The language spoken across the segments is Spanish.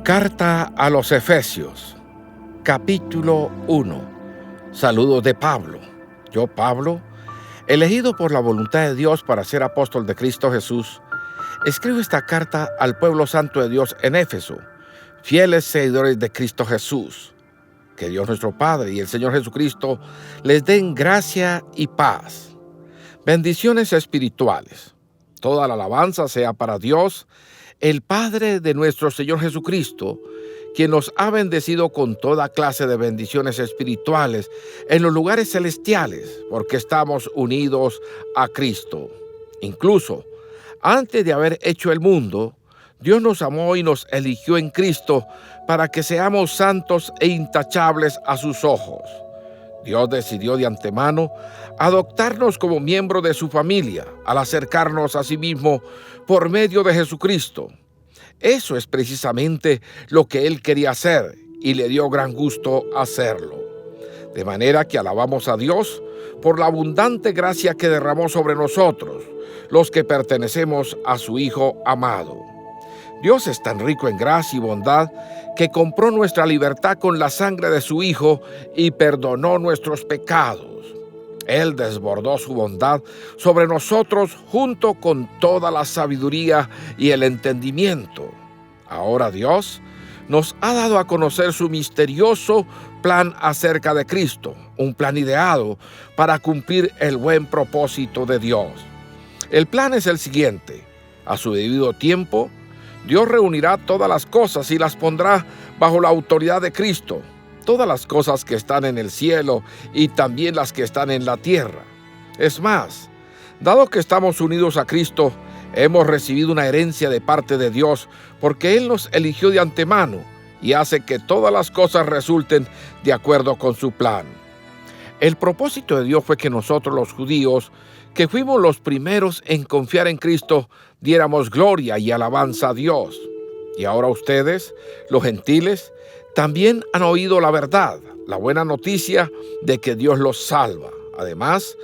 Carta a los Efesios, capítulo 1. Saludos de Pablo. Yo, Pablo, elegido por la voluntad de Dios para ser apóstol de Cristo Jesús, escribo esta carta al pueblo santo de Dios en Éfeso, fieles seguidores de Cristo Jesús. Que Dios nuestro Padre y el Señor Jesucristo les den gracia y paz. Bendiciones espirituales. Toda la alabanza sea para Dios, el Padre de nuestro Señor Jesucristo, quien nos ha bendecido con toda clase de bendiciones espirituales en los lugares celestiales, porque estamos unidos a Cristo. Incluso, antes de haber hecho el mundo, Dios nos amó y nos eligió en Cristo para que seamos santos e intachables a sus ojos. Dios decidió de antemano adoptarnos como miembro de su familia al acercarnos a sí mismo por medio de Jesucristo. Eso es precisamente lo que Él quería hacer y le dio gran gusto hacerlo. De manera que alabamos a Dios por la abundante gracia que derramó sobre nosotros, los que pertenecemos a su Hijo amado. Dios es tan rico en gracia y bondad que compró nuestra libertad con la sangre de su Hijo y perdonó nuestros pecados. Él desbordó su bondad sobre nosotros junto con toda la sabiduría y el entendimiento. Ahora Dios nos ha dado a conocer su misterioso plan acerca de Cristo, un plan ideado para cumplir el buen propósito de Dios. El plan es el siguiente: a su debido tiempo, Dios reunirá todas las cosas y las pondrá bajo la autoridad de Cristo, todas las cosas que están en el cielo y también las que están en la tierra. Es más, dado que estamos unidos a Cristo, hemos recibido una herencia de parte de Dios porque Él nos eligió de antemano y hace que todas las cosas resulten de acuerdo con su plan. El propósito de Dios fue que nosotros los judíos, que fuimos los primeros en confiar en Cristo, diéramos gloria y alabanza a Dios. Y ahora ustedes, los gentiles, también han oído la verdad, la buena noticia de que Dios los salva. Además,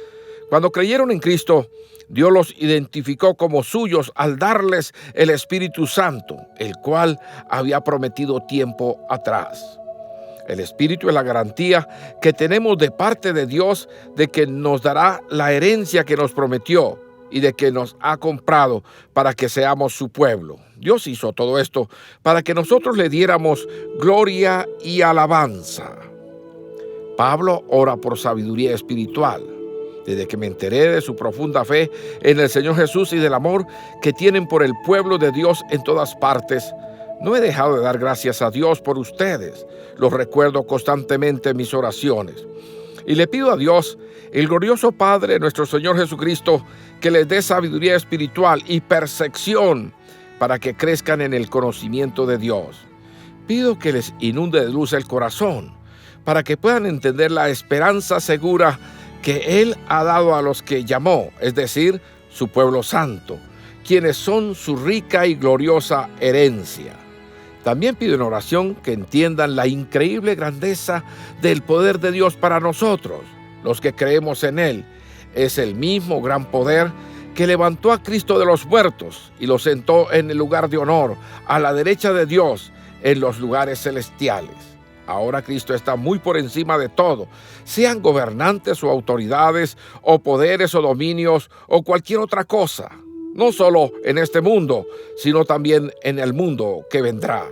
cuando creyeron en Cristo, Dios los identificó como suyos al darles el Espíritu Santo, el cual había prometido tiempo atrás. El Espíritu es la garantía que tenemos de parte de Dios de que nos dará la herencia que nos prometió y de que nos ha comprado para que seamos su pueblo. Dios hizo todo esto para que nosotros le diéramos gloria y alabanza. Pablo ora por sabiduría espiritual. Desde que me enteré de su profunda fe en el Señor Jesús y del amor que tienen por el pueblo de Dios en todas partes, no he dejado de dar gracias a Dios por ustedes. Los recuerdo constantemente en mis oraciones. Y le pido a Dios, el glorioso Padre, nuestro Señor Jesucristo, que les dé sabiduría espiritual y percepción para que crezcan en el conocimiento de Dios. Pido que les inunde de luz el corazón, para que puedan entender la esperanza segura que Él ha dado a los que llamó, es decir, su pueblo santo, quienes son su rica y gloriosa herencia. También pido en oración que entiendan la increíble grandeza del poder de Dios para nosotros, los que creemos en Él. Es el mismo gran poder que levantó a Cristo de los muertos y lo sentó en el lugar de honor, a la derecha de Dios, en los lugares celestiales. Ahora Cristo está muy por encima de todo, sean gobernantes o autoridades, o poderes o dominios, o cualquier otra cosa. No solo en este mundo, sino también en el mundo que vendrá.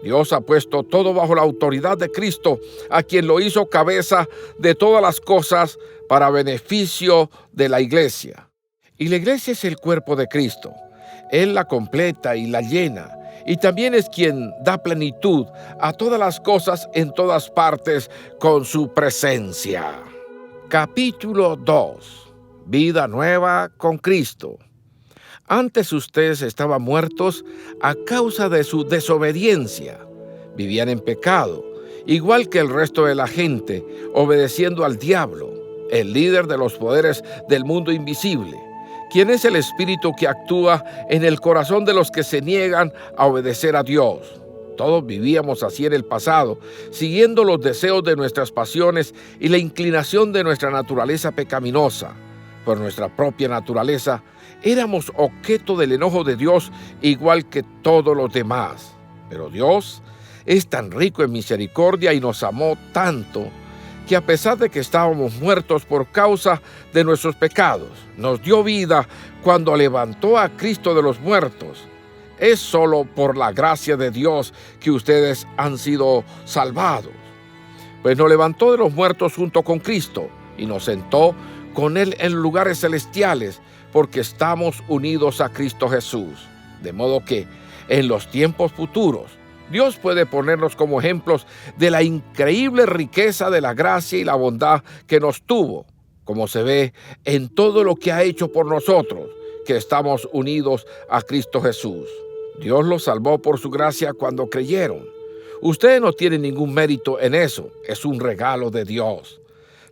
Dios ha puesto todo bajo la autoridad de Cristo, a quien lo hizo cabeza de todas las cosas para beneficio de la iglesia. Y la iglesia es el cuerpo de Cristo. Él la completa y la llena, y también es quien da plenitud a todas las cosas en todas partes con su presencia. Capítulo 2. Vida nueva con Cristo. Antes ustedes estaban muertos a causa de su desobediencia. Vivían en pecado, igual que el resto de la gente, obedeciendo al diablo, el líder de los poderes del mundo invisible, quien es el espíritu que actúa en el corazón de los que se niegan a obedecer a Dios. Todos vivíamos así en el pasado, siguiendo los deseos de nuestras pasiones y la inclinación de nuestra naturaleza pecaminosa. Por nuestra propia naturaleza, éramos objeto del enojo de Dios igual que todos los demás. Pero Dios es tan rico en misericordia y nos amó tanto que a pesar de que estábamos muertos por causa de nuestros pecados, nos dio vida cuando levantó a Cristo de los muertos. Es solo por la gracia de Dios que ustedes han sido salvados. Pues nos levantó de los muertos junto con Cristo y nos sentó con Él en lugares celestiales, porque estamos unidos a Cristo Jesús. De modo que en los tiempos futuros, Dios puede ponernos como ejemplos de la increíble riqueza de la gracia y la bondad que nos tuvo, como se ve en todo lo que ha hecho por nosotros, que estamos unidos a Cristo Jesús. Dios los salvó por su gracia cuando creyeron. Ustedes no tienen ningún mérito en eso, es un regalo de Dios.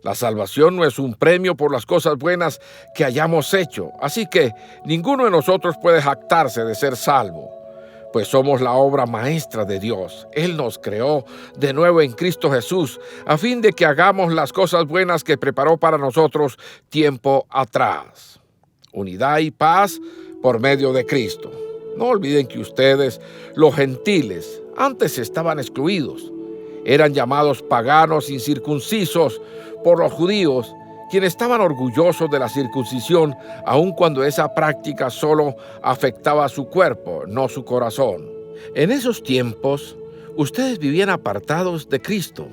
La salvación no es un premio por las cosas buenas que hayamos hecho, así que ninguno de nosotros puede jactarse de ser salvo, pues somos la obra maestra de Dios. Él nos creó de nuevo en Cristo Jesús, a fin de que hagamos las cosas buenas que preparó para nosotros tiempo atrás. Unidad y paz por medio de Cristo. No olviden que ustedes, los gentiles, antes estaban excluidos. Eran llamados paganos incircuncisos por los judíos, quienes estaban orgullosos de la circuncisión, aun cuando esa práctica solo afectaba a su cuerpo, no su corazón. En esos tiempos, ustedes vivían apartados de Cristo.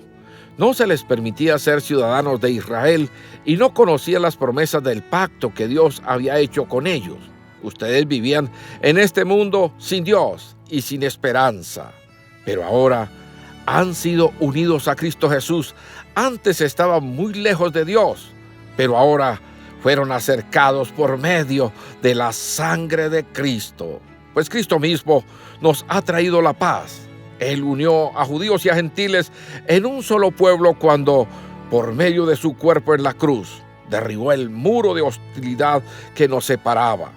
No se les permitía ser ciudadanos de Israel y no conocían las promesas del pacto que Dios había hecho con ellos. Ustedes vivían en este mundo sin Dios y sin esperanza. Pero ahora han sido unidos a Cristo Jesús. Antes estaban muy lejos de Dios, pero ahora fueron acercados por medio de la sangre de Cristo. Pues Cristo mismo nos ha traído la paz. Él unió a judíos y a gentiles en un solo pueblo cuando, por medio de su cuerpo en la cruz, derribó el muro de hostilidad que nos separaba.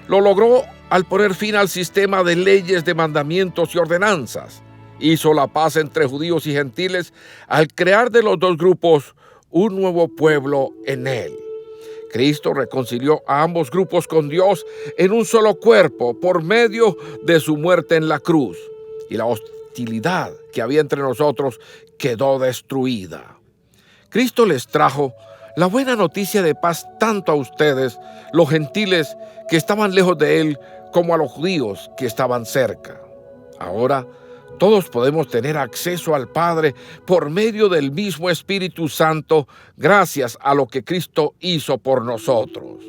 Lo logró al poner fin al sistema de leyes, de mandamientos y ordenanzas. Hizo la paz entre judíos y gentiles al crear de los dos grupos un nuevo pueblo en Él. Cristo reconcilió a ambos grupos con Dios en un solo cuerpo por medio de su muerte en la cruz, y la hostilidad que había entre nosotros quedó destruida. Cristo les trajo la buena noticia de paz tanto a ustedes, los gentiles que estaban lejos de Él, como a los judíos que estaban cerca. Ahora, todos podemos tener acceso al Padre por medio del mismo Espíritu Santo, gracias a lo que Cristo hizo por nosotros.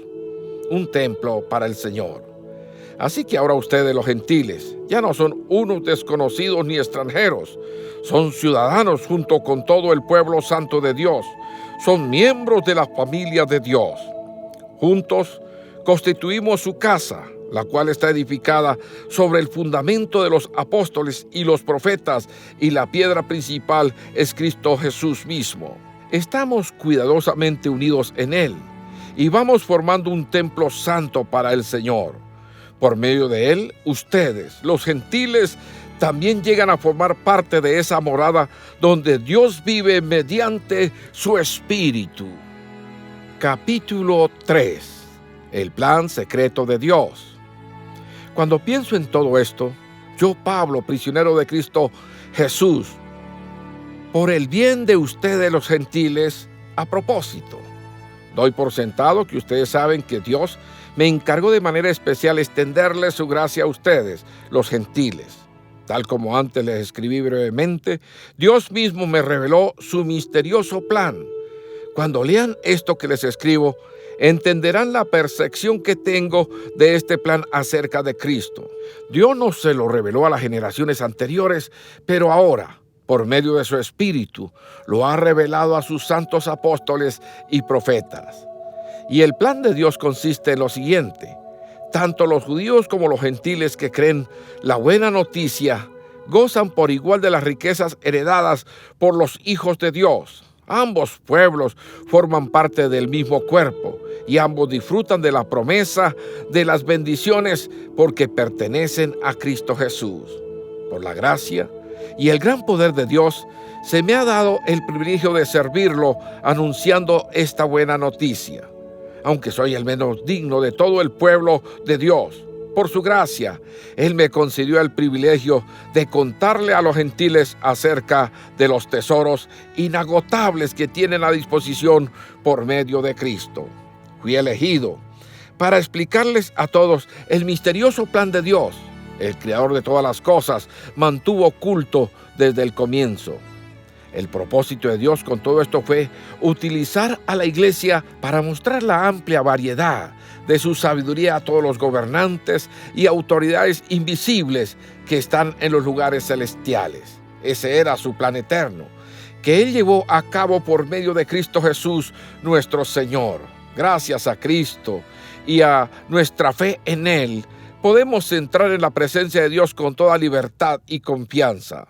Un templo para el Señor. Así que ahora ustedes, los gentiles, ya no son unos desconocidos ni extranjeros. Son ciudadanos junto con todo el pueblo santo de Dios. Son miembros de la familia de Dios. Juntos constituimos su casa, la cual está edificada sobre el fundamento de los apóstoles y los profetas, y la piedra principal es Cristo Jesús mismo. Estamos cuidadosamente unidos en Él, y vamos formando un templo santo para el Señor. Por medio de Él, ustedes, los gentiles, también llegan a formar parte de esa morada donde Dios vive mediante su Espíritu. Capítulo 3. El plan secreto de Dios. Cuando pienso en todo esto, yo, Pablo, prisionero de Cristo Jesús, por el bien de ustedes los gentiles, a propósito, doy por sentado que ustedes saben que Dios me encargó de manera especial extenderles su gracia a ustedes, los gentiles. Tal como antes les escribí brevemente, Dios mismo me reveló su misterioso plan. Cuando lean esto que les escribo, entenderán la percepción que tengo de este plan acerca de Cristo. Dios no se lo reveló a las generaciones anteriores, pero ahora, por medio de su Espíritu, lo ha revelado a sus santos apóstoles y profetas. Y el plan de Dios consiste en lo siguiente: tanto los judíos como los gentiles que creen la buena noticia gozan por igual de las riquezas heredadas por los hijos de Dios. Ambos pueblos forman parte del mismo cuerpo y ambos disfrutan de la promesa de las bendiciones porque pertenecen a Cristo Jesús. Por la gracia y el gran poder de Dios, se me ha dado el privilegio de servirlo anunciando esta buena noticia. Aunque soy el menos digno de todo el pueblo de Dios, Por su gracia, Él me concedió el privilegio de contarle a los gentiles acerca de los tesoros inagotables que tienen a disposición por medio de Cristo. Fui elegido para explicarles a todos el misterioso plan de Dios. El Creador de todas las cosas mantuvo oculto desde el comienzo. El propósito de Dios con todo esto fue utilizar a la iglesia para mostrar la amplia variedad de su sabiduría a todos los gobernantes y autoridades invisibles que están en los lugares celestiales. Ese era su plan eterno, que Él llevó a cabo por medio de Cristo Jesús, nuestro Señor. Gracias a Cristo y a nuestra fe en Él, podemos entrar en la presencia de Dios con toda libertad y confianza.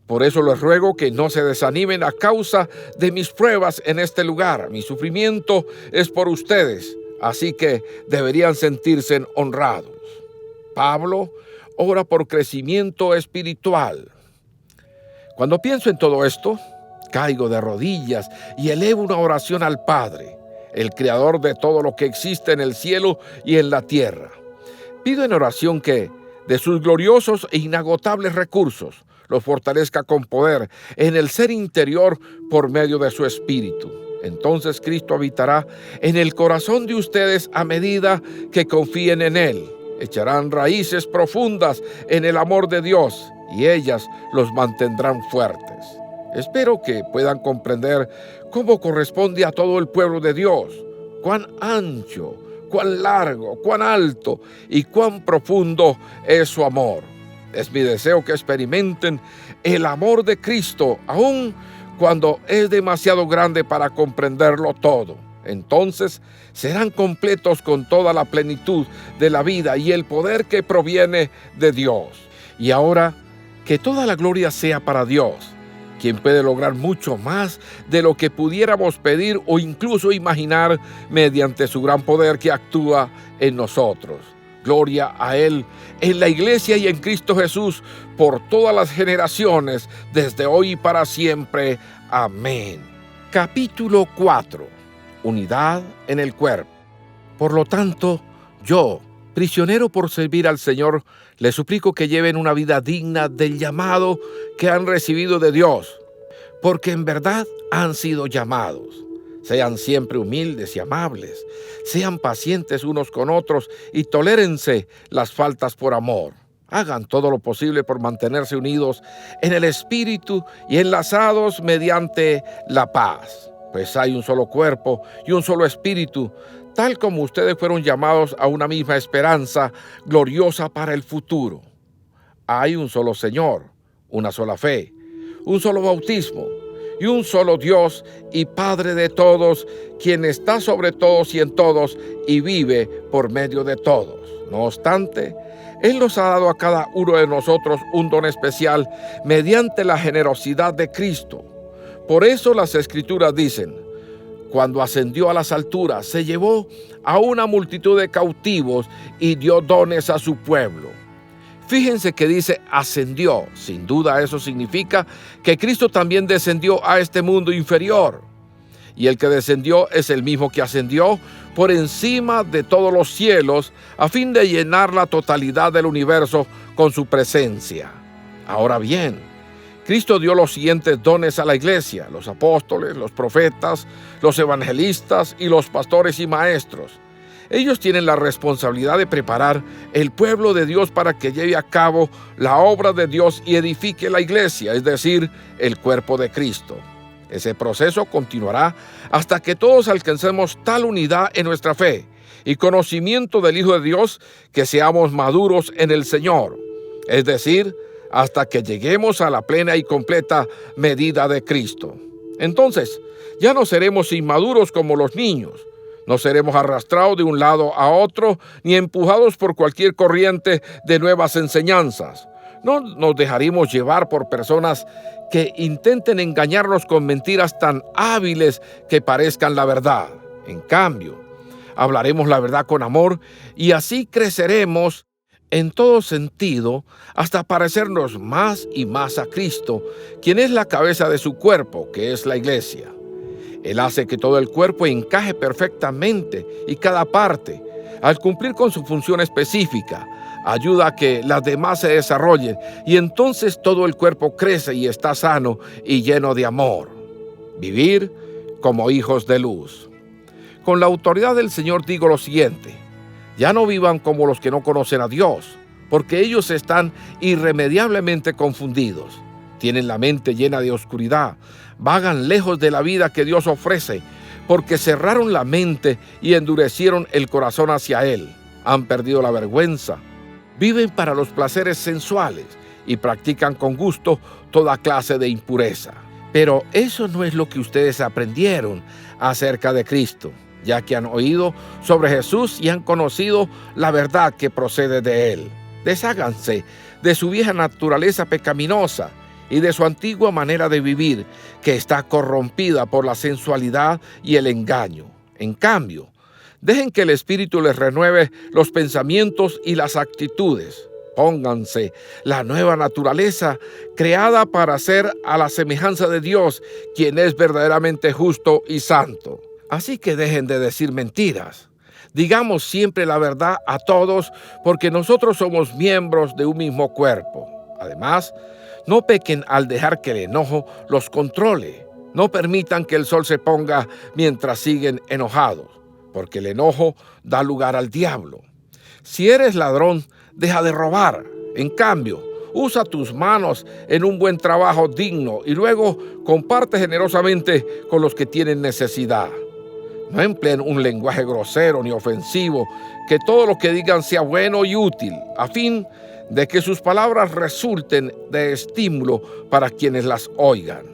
Por eso les ruego que no se desanimen a causa de mis pruebas en este lugar. Mi sufrimiento es por ustedes, así que deberían sentirse honrados. Pablo ora por crecimiento espiritual. Cuando pienso en todo esto, caigo de rodillas y elevo una oración al Padre, el Creador de todo lo que existe en el cielo y en la tierra. Pido en oración que, de sus gloriosos e inagotables recursos, los fortalezca con poder en el ser interior por medio de su Espíritu. Entonces Cristo habitará en el corazón de ustedes a medida que confíen en Él. Echarán raíces profundas en el amor de Dios y ellas los mantendrán fuertes. Espero que puedan comprender cómo corresponde a todo el pueblo de Dios, cuán ancho, cuán largo, cuán alto y cuán profundo es su amor. Es mi deseo que experimenten el amor de Cristo, aun cuando es demasiado grande para comprenderlo todo. Entonces serán completos con toda la plenitud de la vida y el poder que proviene de Dios. Y ahora, que toda la gloria sea para Dios, quien puede lograr mucho más de lo que pudiéramos pedir o incluso imaginar mediante su gran poder que actúa en nosotros. Gloria a Él en la iglesia y en Cristo Jesús por todas las generaciones, desde hoy y para siempre. Amén. Capítulo 4. Unidad en el cuerpo. Por lo tanto, yo, prisionero por servir al Señor, les suplico que lleven una vida digna del llamado que han recibido de Dios, porque en verdad han sido llamados. Sean siempre humildes y amables, sean pacientes unos con otros y tolérense las faltas por amor. Hagan todo lo posible por mantenerse unidos en el Espíritu y enlazados mediante la paz. Pues hay un solo cuerpo y un solo Espíritu, tal como ustedes fueron llamados a una misma esperanza gloriosa para el futuro. Hay un solo Señor, una sola fe, un solo bautismo, y un solo Dios y Padre de todos, quien está sobre todos y en todos y vive por medio de todos. No obstante, Él nos ha dado a cada uno de nosotros un don especial mediante la generosidad de Cristo. Por eso las Escrituras dicen: cuando ascendió a las alturas, se llevó a una multitud de cautivos y dio dones a su pueblo. Fíjense que dice ascendió. Sin duda eso significa que Cristo también descendió a este mundo inferior. Y el que descendió es el mismo que ascendió por encima de todos los cielos a fin de llenar la totalidad del universo con su presencia. Ahora bien, Cristo dio los siguientes dones a la iglesia: los apóstoles, los profetas, los evangelistas y los pastores y maestros. Ellos tienen la responsabilidad de preparar el pueblo de Dios para que lleve a cabo la obra de Dios y edifique la iglesia, es decir, el cuerpo de Cristo. Ese proceso continuará hasta que todos alcancemos tal unidad en nuestra fe y conocimiento del Hijo de Dios que seamos maduros en el Señor, es decir, hasta que lleguemos a la plena y completa medida de Cristo. Entonces, ya no seremos inmaduros como los niños. No seremos arrastrados de un lado a otro, ni empujados por cualquier corriente de nuevas enseñanzas. No nos dejaremos llevar por personas que intenten engañarnos con mentiras tan hábiles que parezcan la verdad. En cambio, hablaremos la verdad con amor y así creceremos en todo sentido hasta parecernos más y más a Cristo, quien es la cabeza de su cuerpo, que es la iglesia. Él hace que todo el cuerpo encaje perfectamente y cada parte, al cumplir con su función específica, ayuda a que las demás se desarrollen y entonces todo el cuerpo crece y está sano y lleno de amor. Vivir como hijos de luz. Con la autoridad del Señor digo lo siguiente: ya no vivan como los que no conocen a Dios, porque ellos están irremediablemente confundidos. Tienen la mente llena de oscuridad, vagan lejos de la vida que Dios ofrece, porque cerraron la mente y endurecieron el corazón hacia Él. Han perdido la vergüenza, viven para los placeres sensuales y practican con gusto toda clase de impureza. Pero eso no es lo que ustedes aprendieron acerca de Cristo, ya que han oído sobre Jesús y han conocido la verdad que procede de Él. Desháganse de su vieja naturaleza pecaminosa y de su antigua manera de vivir, que está corrompida por la sensualidad y el engaño. En cambio, dejen que el Espíritu les renueve los pensamientos y las actitudes. Pónganse la nueva naturaleza creada para ser a la semejanza de Dios, quien es verdaderamente justo y santo. Así que dejen de decir mentiras. Digamos siempre la verdad a todos, porque nosotros somos miembros de un mismo cuerpo. Además, no pequen al dejar que el enojo los controle. No permitan que el sol se ponga mientras siguen enojados, porque el enojo da lugar al diablo. Si eres ladrón, deja de robar. En cambio, usa tus manos en un buen trabajo digno y luego comparte generosamente con los que tienen necesidad. No empleen un lenguaje grosero ni ofensivo, que todo lo que digan sea bueno y útil, a fin de que sus palabras resulten de estímulo para quienes las oigan.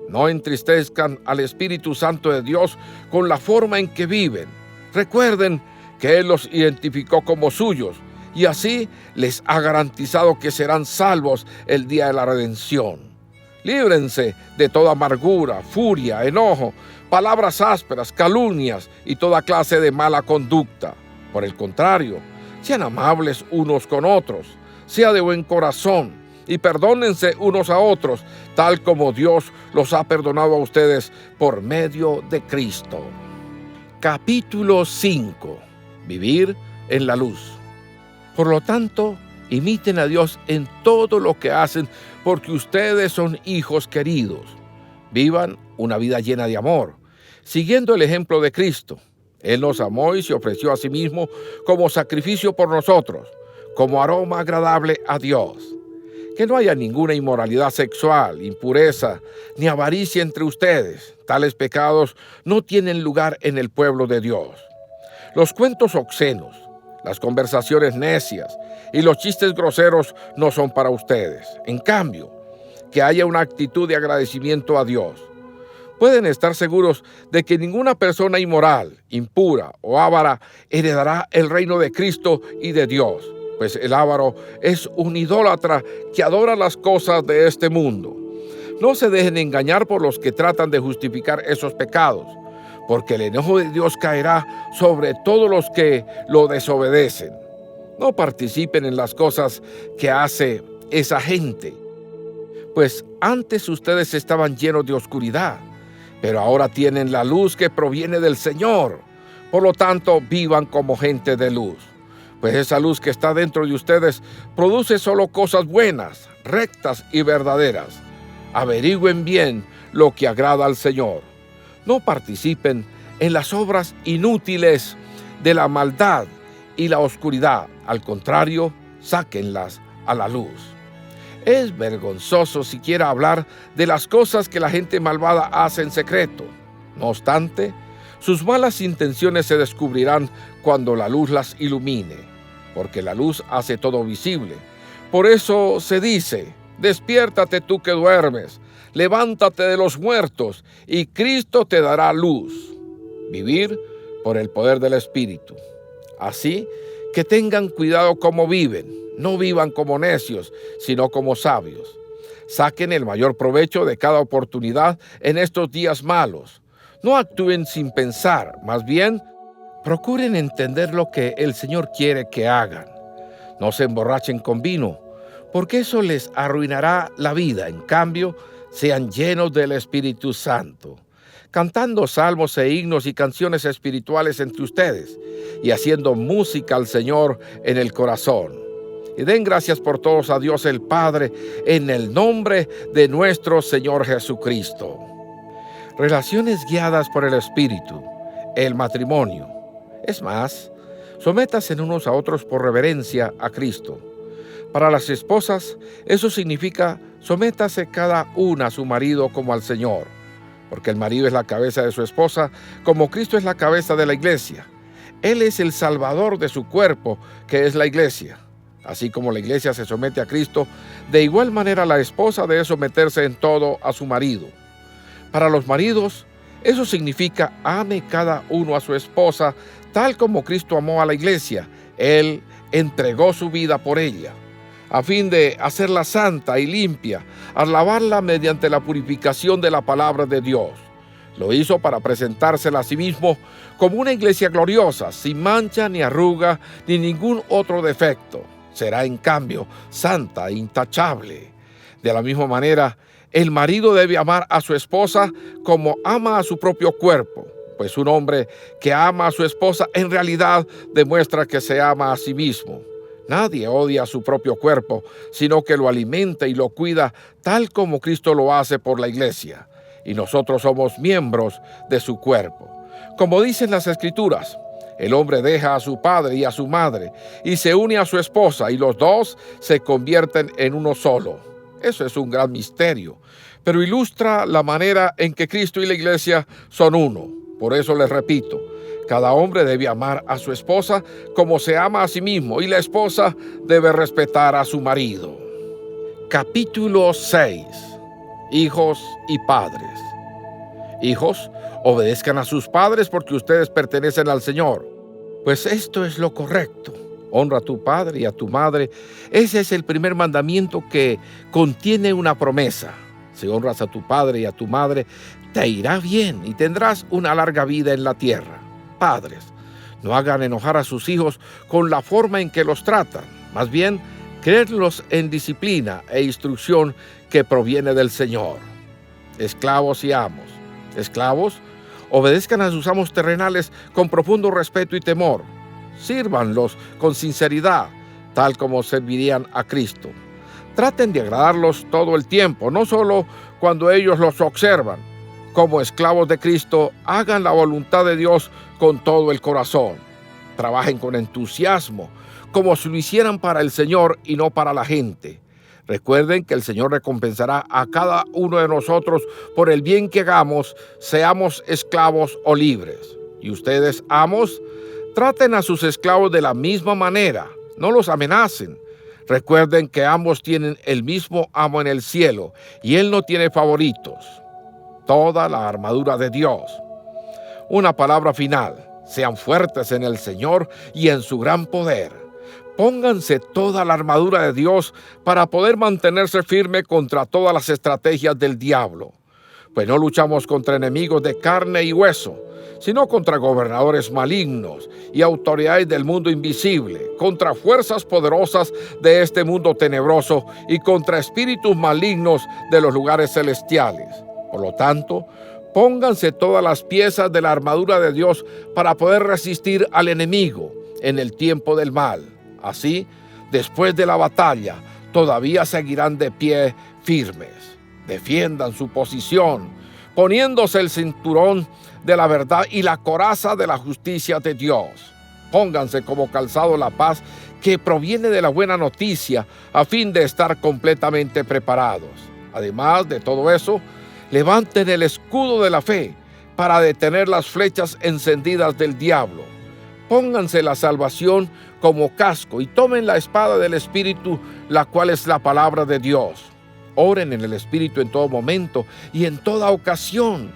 No entristezcan al Espíritu Santo de Dios con la forma en que viven. Recuerden que Él los identificó como suyos y así les ha garantizado que serán salvos el día de la redención. Líbrense de toda amargura, furia, enojo, palabras ásperas, calumnias y toda clase de mala conducta. Por el contrario, sean amables unos con otros, sea de buen corazón y perdónense unos a otros, tal como Dios los ha perdonado a ustedes por medio de Cristo. Capítulo 5. Vivir en la luz. Por lo tanto, imiten a Dios en todo lo que hacen, porque ustedes son hijos queridos. Vivan una vida llena de amor, siguiendo el ejemplo de Cristo. Él nos amó y se ofreció a sí mismo como sacrificio por nosotros, como aroma agradable a Dios. Que no haya ninguna inmoralidad sexual, impureza, ni avaricia entre ustedes. Tales pecados no tienen lugar en el pueblo de Dios. Los cuentos obscenos, las conversaciones necias y los chistes groseros no son para ustedes. En cambio, que haya una actitud de agradecimiento a Dios. Pueden estar seguros de que ninguna persona inmoral, impura o avara heredará el reino de Cristo y de Dios, pues el avaro es un idólatra que adora las cosas de este mundo. No se dejen engañar por los que tratan de justificar esos pecados, porque el enojo de Dios caerá sobre todos los que lo desobedecen. No participen en las cosas que hace esa gente, pues antes ustedes estaban llenos de oscuridad, pero ahora tienen la luz que proviene del Señor. Por lo tanto, vivan como gente de luz, pues esa luz que está dentro de ustedes produce solo cosas buenas, rectas y verdaderas. Averigüen bien lo que agrada al Señor. No participen en las obras inútiles de la maldad y la oscuridad. Al contrario, sáquenlas a la luz. Es vergonzoso siquiera hablar de las cosas que la gente malvada hace en secreto. No obstante, sus malas intenciones se descubrirán cuando la luz las ilumine, porque la luz hace todo visible. Por eso se dice: despiértate tú que duermes, levántate de los muertos, y Cristo te dará luz. Vivir por el poder del Espíritu. Así que tengan cuidado cómo viven. No vivan como necios, sino como sabios. Saquen el mayor provecho de cada oportunidad en estos días malos. No actúen sin pensar, más bien, procuren entender lo que el Señor quiere que hagan. No se emborrachen con vino, porque eso les arruinará la vida. En cambio, sean llenos del Espíritu Santo, cantando salmos e himnos y canciones espirituales entre ustedes, y haciendo música al Señor en el corazón. y den gracias por todos a Dios el Padre en el nombre de nuestro Señor Jesucristo. Relaciones guiadas por el Espíritu, el matrimonio. Es más, sométanse unos a otros por reverencia a Cristo. Para las esposas, eso significa sométase cada una a su marido como al Señor, porque el marido es la cabeza de su esposa, como Cristo es la cabeza de la iglesia. Él es el salvador de su cuerpo, que es la iglesia. Así como la iglesia se somete a Cristo, de igual manera la esposa debe someterse en todo a su marido. Para los maridos, eso significa ame cada uno a su esposa, tal como Cristo amó a la iglesia. Él entregó su vida por ella, a fin de hacerla santa y limpia, al lavarla mediante la purificación de la palabra de Dios. Lo hizo para presentársela a sí mismo como una iglesia gloriosa, sin mancha, ni arruga, ni ningún otro defecto. Será, en cambio, santa e intachable. De la misma manera, el marido debe amar a su esposa como ama a su propio cuerpo, pues un hombre que ama a su esposa en realidad demuestra que se ama a sí mismo. Nadie odia a su propio cuerpo, sino que lo alimenta y lo cuida tal como Cristo lo hace por la iglesia. Y nosotros somos miembros de su cuerpo. Como dicen las Escrituras, el hombre deja a su padre y a su madre y se une a su esposa, y los dos se convierten en uno solo. Eso es un gran misterio, pero ilustra la manera en que Cristo y la iglesia son uno. Por eso les repito, cada hombre debe amar a su esposa como se ama a sí mismo, y la esposa debe respetar a su marido. Capítulo 6. Hijos y padres. Hijos, obedezcan a sus padres porque ustedes pertenecen al Señor, pues esto es lo correcto. Honra a tu padre y a tu madre. Ese es el primer mandamiento que contiene una promesa. Si honras a tu padre y a tu madre, te irá bien y tendrás una larga vida en la tierra. Padres, no hagan enojar a sus hijos con la forma en que los tratan. Más bien, créenlos en disciplina e instrucción que proviene del Señor. Esclavos y amos. Esclavos, obedezcan a sus amos terrenales con profundo respeto y temor. Sírvanlos con sinceridad, tal como servirían a Cristo. Traten de agradarlos todo el tiempo, no solo cuando ellos los observan. Como esclavos de Cristo, hagan la voluntad de Dios con todo el corazón. Trabajen con entusiasmo, como si lo hicieran para el Señor y no para la gente. Recuerden que el Señor recompensará a cada uno de nosotros por el bien que hagamos, seamos esclavos o libres. Y ustedes, amos, traten a sus esclavos de la misma manera, no los amenacen. Recuerden que ambos tienen el mismo amo en el cielo y Él no tiene favoritos. Toda la armadura de Dios. Una palabra final: sean fuertes en el Señor y en su gran poder. Pónganse toda la armadura de Dios para poder mantenerse firme contra todas las estrategias del diablo. Pues no luchamos contra enemigos de carne y hueso, sino contra gobernadores malignos y autoridades del mundo invisible, contra fuerzas poderosas de este mundo tenebroso y contra espíritus malignos de los lugares celestiales. Por lo tanto, pónganse todas las piezas de la armadura de Dios para poder resistir al enemigo en el tiempo del mal. Así, después de la batalla, todavía seguirán de pie firmes. Defiendan su posición, poniéndose el cinturón de la verdad y la coraza de la justicia de Dios. Pónganse como calzado la paz que proviene de la buena noticia, a fin de estar completamente preparados. Además de todo eso, levanten el escudo de la fe para detener las flechas encendidas del diablo. Pónganse la salvación como casco y tomen la espada del Espíritu, la cual es la palabra de Dios. Oren en el Espíritu en todo momento y en toda ocasión.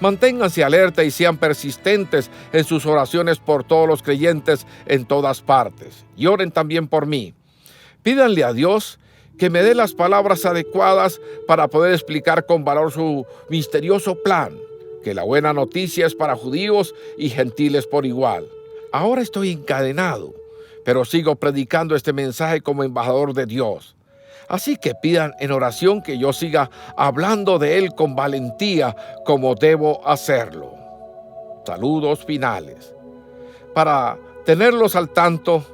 Manténganse alerta y sean persistentes en sus oraciones por todos los creyentes en todas partes. Y oren también por mí. Pídanle a Dios que me dé las palabras adecuadas para poder explicar con valor su misterioso plan, que la buena noticia es para judíos y gentiles por igual. Ahora estoy encadenado, pero sigo predicando este mensaje como embajador de Dios. Así que pidan en oración que yo siga hablando de Él con valentía como debo hacerlo. Saludos finales. Para tenerlos al tanto,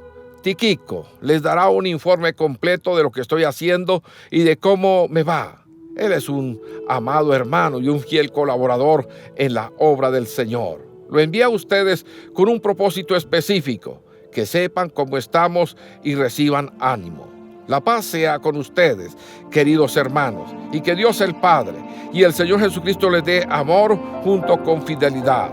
Tíquico les dará un informe completo de lo que estoy haciendo y de cómo me va. Él es un amado hermano y un fiel colaborador en la obra del Señor. Lo envío a ustedes con un propósito específico, que sepan cómo estamos y reciban ánimo. La paz sea con ustedes, queridos hermanos, y que Dios el Padre y el Señor Jesucristo les dé amor junto con fidelidad.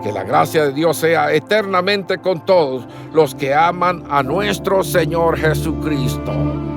Que la gracia de Dios sea eternamente con todos los que aman a nuestro Señor Jesucristo.